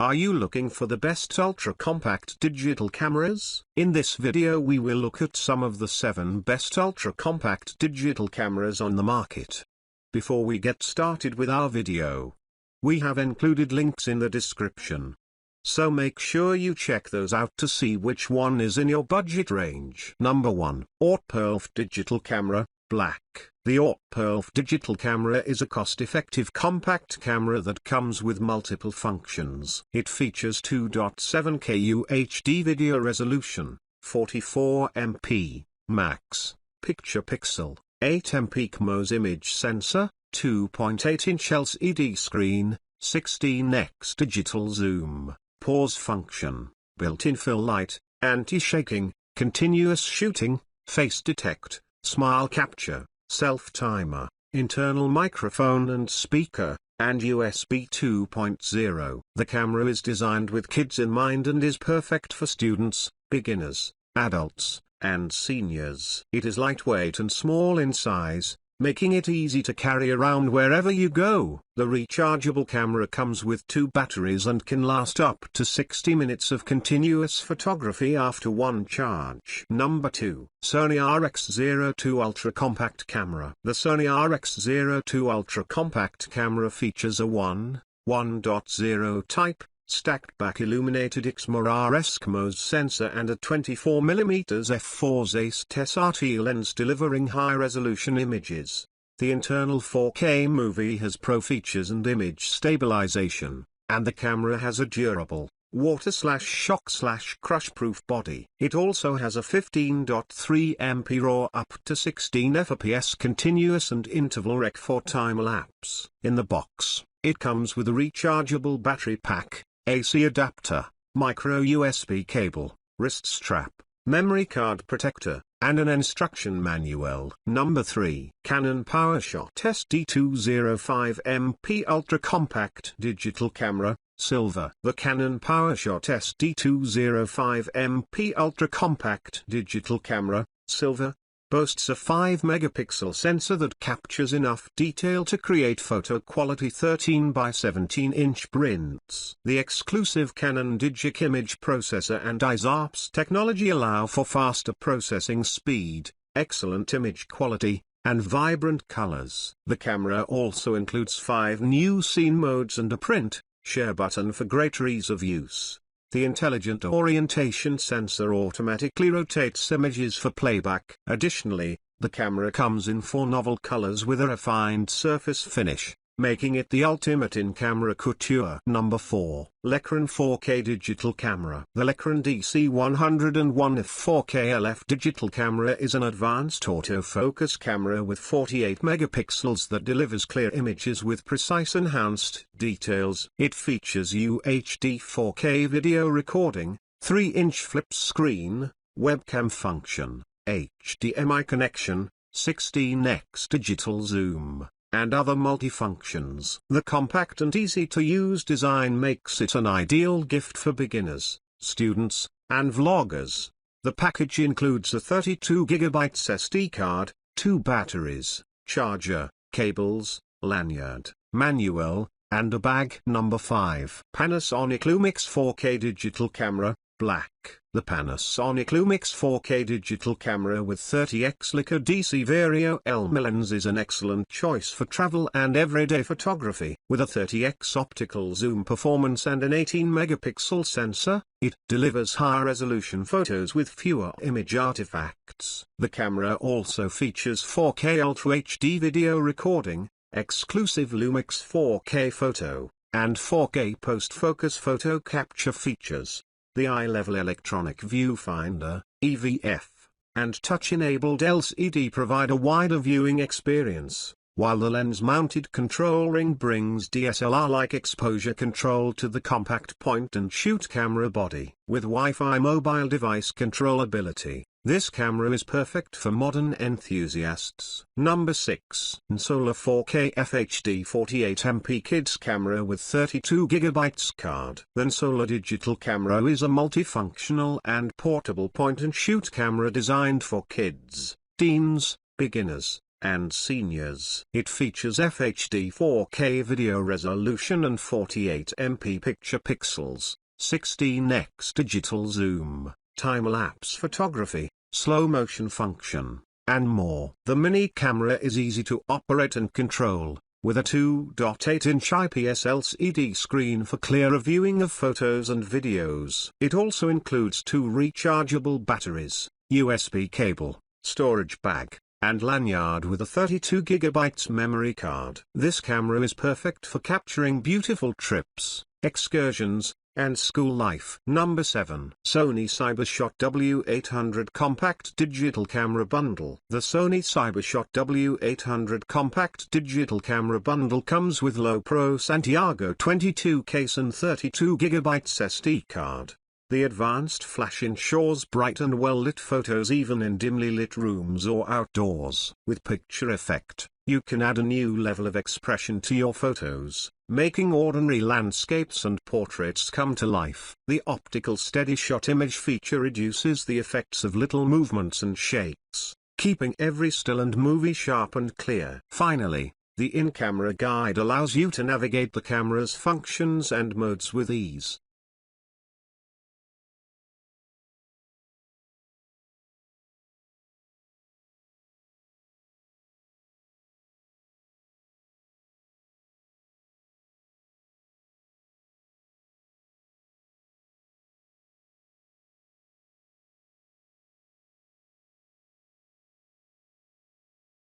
Are you looking for the best ultra-compact digital cameras? In this video we will look at some of the 7 best ultra-compact digital cameras on the market. Before we get started with our video, we have included links in the description. So make sure you check those out to see which one is in your budget range. Number 1. AUTPIRLF Digital Camera, Black. The AUTPIRLF digital camera is a cost-effective compact camera that comes with multiple functions. It features 2.7K UHD video resolution, 44MP max picture pixel, 8MP CMOS image sensor, 2.8-inch LCD screen, 16x digital zoom, pause function, built-in fill light, anti-shaking, continuous shooting, face detect, smile capture, self-timer, internal microphone and speaker, and USB 2.0. The camera is designed with kids in mind and is perfect for students, beginners, adults, and seniors. It is lightweight and small in size, making it easy to carry around wherever you go. The rechargeable camera comes with 2 batteries and can last up to 60 minutes of continuous photography after one charge. Number 2. Sony RX02 Ultra Compact Camera. The Sony RX02 Ultra Compact Camera features a 1.0 type, stacked back illuminated XMRS CMOS sensor and a 24mm f4 SRT lens delivering high-resolution images. The internal 4K movie has pro features and image stabilization, and the camera has a durable, water/shock/crush-proof body. It also has a 15.3MP RAW up to 16 FPS continuous and interval rec for time-lapse. In the box, it comes with a rechargeable battery pack, AC adapter, micro USB cable, wrist strap, memory card protector, and an instruction manual. Number 3. Canon Powershot SD205MP Ultra Compact Digital Camera, Silver. The Canon Powershot SD205MP Ultra Compact Digital Camera, Silver, boasts a 5-megapixel sensor that captures enough detail to create photo-quality 13 by 17-inch prints. The exclusive Canon Digic image processor and ISARPS technology allow for faster processing speed, excellent image quality, and vibrant colors. The camera also includes 5 new scene modes and a print, share button for greater ease of use. The intelligent orientation sensor automatically rotates images for playback. Additionally, the camera comes in 4 novel colors with a refined surface finish, making it the ultimate in camera couture. Number 4. Lecran 4K Digital Camera. The Lecran DC101F 4KLF digital camera is an advanced autofocus camera with 48 megapixels that delivers clear images with precise enhanced details. It features UHD 4K video recording, 3-inch flip screen, webcam function, HDMI connection, 16x digital zoom, and other multifunctions. The compact and easy-to-use design makes it an ideal gift for beginners, students, and vloggers. The package includes a 32GB SD card, 2 batteries, charger, cables, lanyard, manual, and a bag. Number 5. Panasonic Lumix 4K Digital Camera, Black. The Panasonic Lumix 4K digital camera with 30x Leica DC Vario Elm lens is an excellent choice for travel and everyday photography. With a 30x optical zoom performance and an 18-megapixel sensor, it delivers high-resolution photos with fewer image artifacts. The camera also features 4K Ultra HD video recording, exclusive Lumix 4K photo, and 4K post-focus photo capture features. The eye-level electronic viewfinder, EVF, and touch-enabled LCD provide a wider viewing experience, while the lens-mounted control ring brings DSLR-like exposure control to the compact point-and-shoot camera body. With Wi-Fi mobile device controllability, this camera is perfect for modern enthusiasts. Number 6. Nsoela 4K FHD 48MP Kids Camera with 32GB card. The Nsoela digital camera is a multifunctional and portable point-and-shoot camera designed for kids, teens, beginners, and seniors. It features FHD 4K video resolution and 48MP picture pixels, 16x digital zoom, time-lapse photography, slow motion function, and more. The mini camera is easy to operate and control, with a 2.8-inch IPS LCD screen for clearer viewing of photos and videos. It also includes 2 rechargeable batteries, USB cable, storage bag, and lanyard with a 32GB memory card. This camera is perfect for capturing beautiful trips, excursions, and school life. Number 7. Sony Cybershot W800 Compact Digital Camera Bundle. The Sony Cybershot W800 Compact Digital Camera Bundle comes with low Pro Santiago 22 case and 32GB SD card. The advanced flash ensures bright and well-lit photos even in dimly lit rooms or outdoors. With picture effect, you can add a new level of expression to your photos, making ordinary landscapes and portraits come to life. The optical steady shot image feature reduces the effects of little movements and shakes, keeping every still and movie sharp and clear. Finally, the in-camera guide allows you to navigate the camera's functions and modes with ease.